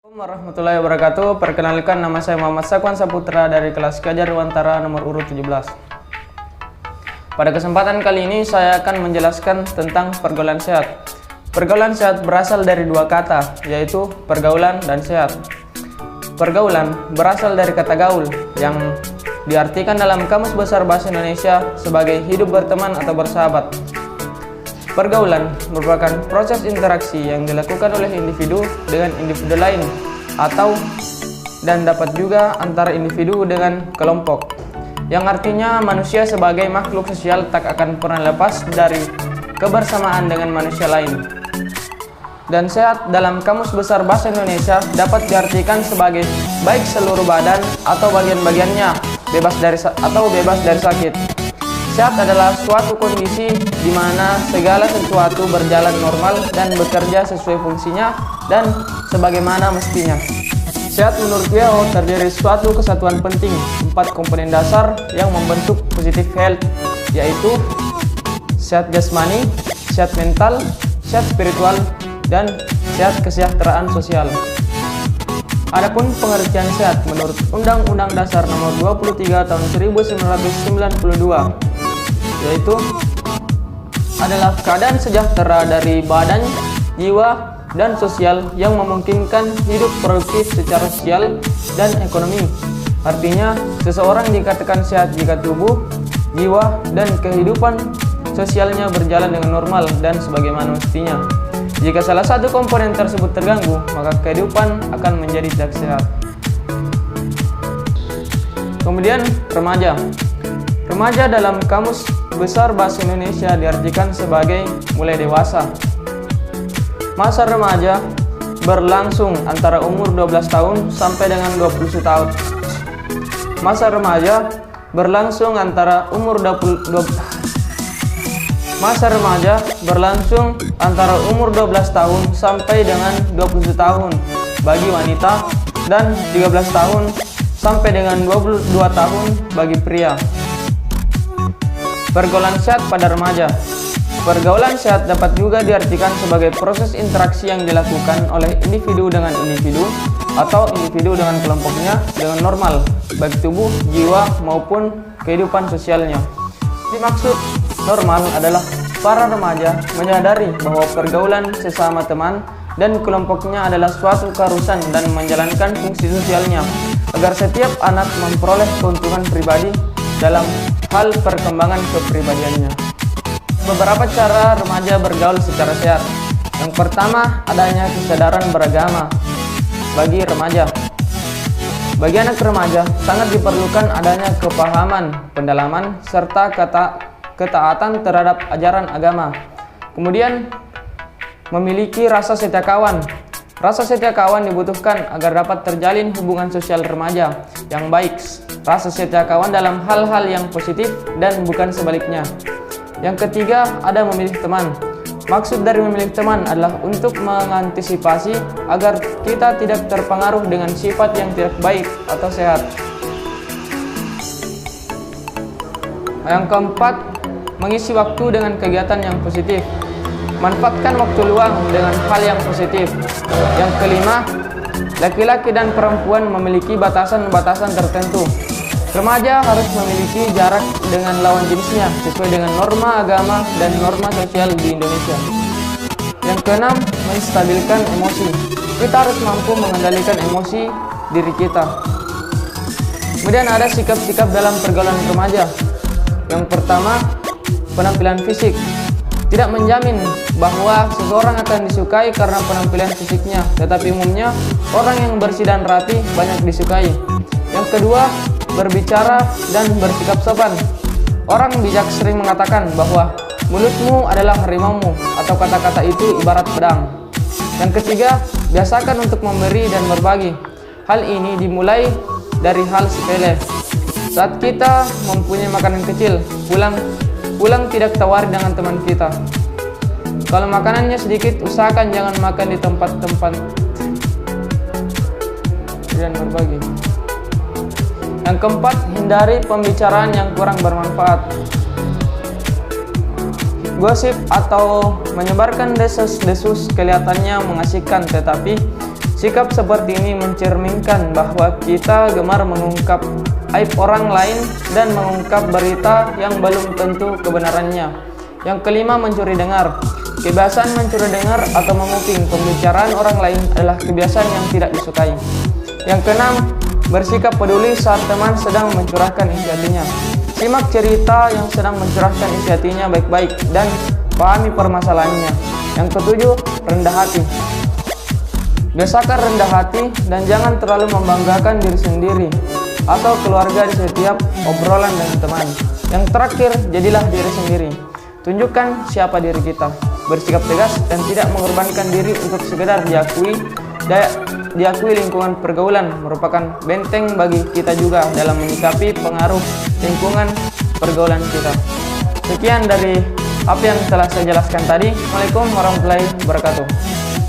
Warahmatullahi wabarakatuh. Perkenalkan, nama saya Muhammad Sakwan Saputra dari kelas Kajar Wantara nomor urut 17. Pada kesempatan kali ini saya akan menjelaskan tentang pergaulan sehat. Pergaulan sehat berasal dari dua kata, yaitu pergaulan dan sehat. Pergaulan berasal dari kata gaul yang diartikan dalam Kamus Besar Bahasa Indonesia sebagai hidup berteman atau bersahabat. Pergaulan merupakan proses interaksi yang dilakukan oleh individu dengan individu lain dan dapat juga antara individu dengan kelompok, yang artinya manusia sebagai makhluk sosial tak akan pernah lepas dari kebersamaan dengan manusia lain. Dan sehat dalam Kamus Besar Bahasa Indonesia dapat diartikan sebagai baik seluruh badan atau bagian-bagiannya, bebas dari sakit. Sehat adalah suatu kondisi di mana segala sesuatu berjalan normal dan bekerja sesuai fungsinya dan sebagaimana mestinya. Sehat menurut WHO terdiri suatu kesatuan penting, 4 komponen dasar yang membentuk positive health, yaitu sehat jasmani, sehat mental, sehat spiritual, dan sehat kesejahteraan sosial. Adapun pengertian sehat menurut Undang-Undang Dasar Nomor 23 Tahun 1992, yaitu adalah keadaan sejahtera dari badan, jiwa, dan sosial yang memungkinkan hidup produktif secara sosial dan ekonomi. Artinya, seseorang dikatakan sehat jika tubuh, jiwa, dan kehidupan sosialnya berjalan dengan normal dan sebagaimana mestinya. Jika salah satu komponen tersebut terganggu, maka kehidupan akan menjadi tidak sehat. Kemudian, remaja. Remaja dalam Kamus Besar Bahasa Indonesia diartikan sebagai mulai dewasa. Masa remaja berlangsung antara umur 12 tahun sampai dengan 21 tahun. Masa remaja berlangsung antara umur 12 tahun sampai dengan 21 tahun bagi wanita dan 13 tahun sampai dengan 22 tahun bagi pria. Pergaulan sehat pada remaja. Pergaulan sehat dapat juga diartikan sebagai proses interaksi yang dilakukan oleh individu dengan individu atau individu dengan kelompoknya dengan normal, baik tubuh, jiwa, maupun kehidupan sosialnya. Dimaksud normal adalah para remaja menyadari bahwa pergaulan sesama teman dan kelompoknya adalah suatu keharusan dan menjalankan fungsi sosialnya agar setiap anak memperoleh keuntungan pribadi dalam hal perkembangan kepribadiannya. Beberapa cara remaja bergaul secara sehat. Yang pertama, adanya kesadaran beragama bagi remaja. Bagi anak remaja, sangat diperlukan adanya kepahaman, pendalaman, serta ketaatan terhadap ajaran agama. Kemudian, memiliki rasa setia kawan. Rasa setia kawan dibutuhkan agar dapat terjalin hubungan sosial remaja yang baik. Rasa setia kawan dalam hal-hal yang positif dan bukan sebaliknya. Yang ketiga, ada memilih teman. Maksud dari memilih teman adalah untuk mengantisipasi agar kita tidak terpengaruh dengan sifat yang tidak baik atau sehat. Yang keempat, mengisi waktu dengan kegiatan yang positif. Manfaatkan waktu luang dengan hal yang positif. Yang kelima, laki-laki dan perempuan memiliki batasan-batasan tertentu. Remaja harus memiliki jarak dengan lawan jenisnya sesuai dengan norma agama dan norma sosial di Indonesia. Yang keenam, menstabilkan emosi. Kita harus mampu mengendalikan emosi diri kita. Kemudian ada sikap-sikap dalam pergaulan remaja. Yang pertama, penampilan fisik. Tidak menjamin bahwa seseorang akan disukai karena penampilan fisiknya, tetapi umumnya orang yang bersih dan rapi banyak disukai. Yang kedua, berbicara dan bersikap sopan. Orang bijak sering mengatakan bahwa mulutmu adalah harimaumu, atau kata-kata itu ibarat pedang. Yang ketiga, biasakan untuk memberi dan berbagi. Hal ini dimulai dari hal sepele. Saat kita mempunyai makanan kecil, pulang tidak tawari dengan teman kita. Kalau makanannya sedikit, usahakan jangan makan di tempat-tempat dan berbagi. Yang keempat, hindari pembicaraan yang kurang bermanfaat. Gosip atau menyebarkan desas-desus kelihatannya mengasihkan, tetapi Sikap seperti ini mencerminkan bahwa kita gemar mengungkap aib orang lain dan mengungkap berita yang belum tentu kebenarannya. Yang kelima, mencuri dengar. Kebiasaan mencuri dengar atau menguping pembicaraan orang lain adalah kebiasaan yang tidak disukai. Yang keenam, bersikap peduli saat teman sedang mencurahkan isi hatinya. Simak cerita yang sedang mencurahkan isi hatinya baik-baik dan pahami permasalahannya. Yang ketujuh, rendah hati. Biasakan rendah hati dan jangan terlalu membanggakan diri sendiri atau keluarga di setiap obrolan dengan teman. Yang terakhir, jadilah diri sendiri. Tunjukkan siapa diri kita. Bersikap tegas dan tidak mengorbankan diri untuk sekedar diakui lingkungan pergaulan merupakan benteng bagi kita juga dalam menyikapi pengaruh lingkungan pergaulan kita. Sekian dari apa yang telah saya jelaskan tadi. Assalamualaikum warahmatullahi wabarakatuh.